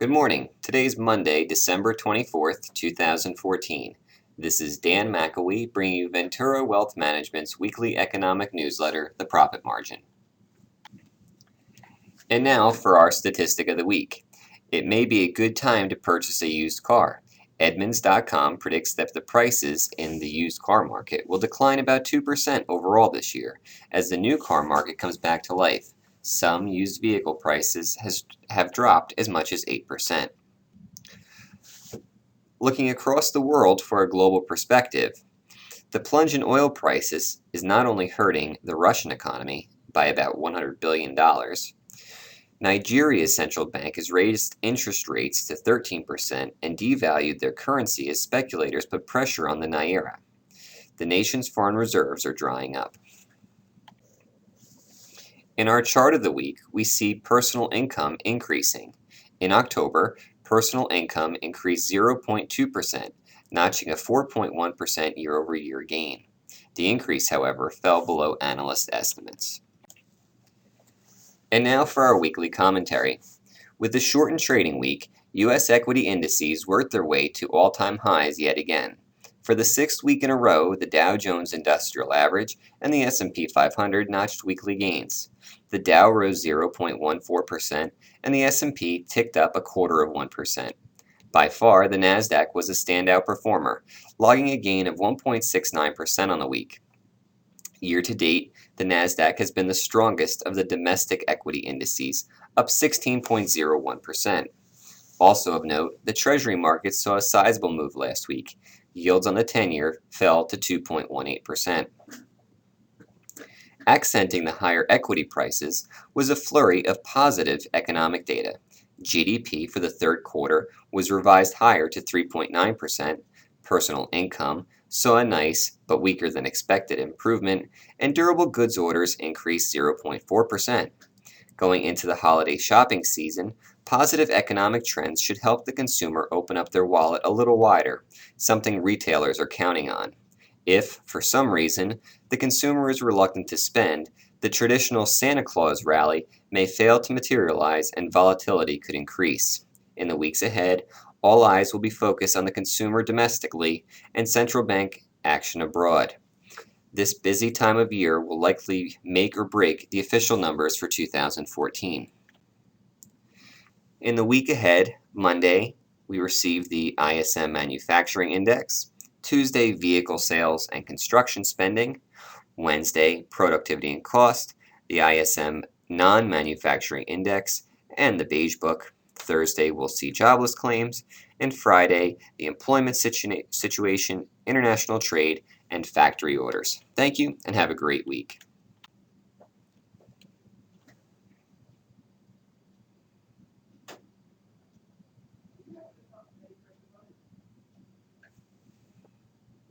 Good morning. Today's Monday, December 24th, 2014. This is Dan McElwee bringing you Ventura Wealth Management's weekly economic newsletter, The Profit Margin. And now for our statistic of the week. It may be a good time to purchase a used car. Edmunds.com predicts that the prices in the used car market will decline about 2% overall this year as the new car market comes back to life. Some used vehicle prices have dropped as much as 8%. Looking across the world for a global perspective, the plunge in oil prices is not only hurting the Russian economy by about $100 billion. Nigeria's central bank has raised interest rates to 13% and devalued their currency as speculators put pressure on the naira. The nation's foreign reserves are drying up. In our chart of the week, we see personal income increasing. In October, personal income increased 0.2%, notching a 4.1% year-over-year gain. The increase, however, fell below analyst estimates. And now for our weekly commentary. With the shortened trading week, U.S. equity indices worked their way to all-time highs yet again. For the sixth week in a row, the Dow Jones Industrial Average and the S&P 500 notched weekly gains. The Dow rose 0.14%, and the S&P ticked up 0.25%. By far, the Nasdaq was a standout performer, logging a gain of 1.69% on the week. Year to date, the Nasdaq has been the strongest of the domestic equity indices, up 16.01%. Also of note, the Treasury market saw a sizable move last week. Yields on the 10-year fell to 2.18%. Accenting the higher equity prices was a flurry of positive economic data. GDP for the third quarter was revised higher to 3.9%. Personal income saw a nice but weaker than expected improvement, and durable goods orders increased 0.4%. Going into the holiday shopping season, positive economic trends should help the consumer open up their wallet a little wider, something retailers are counting on. If, for some reason, the consumer is reluctant to spend, the traditional Santa Claus rally may fail to materialize and volatility could increase. In the weeks ahead, all eyes will be focused on the consumer domestically and central bank action abroad. This busy time of year will likely make or break the official numbers for 2014. In the week ahead, Monday, we receive the ISM Manufacturing Index, Tuesday, vehicle sales and construction spending, Wednesday, productivity and cost, the ISM Non-Manufacturing Index, and the Beige Book. Thursday, we'll see jobless claims, and Friday, the employment situation, international trade, and factory orders. Thank you, and have a great week.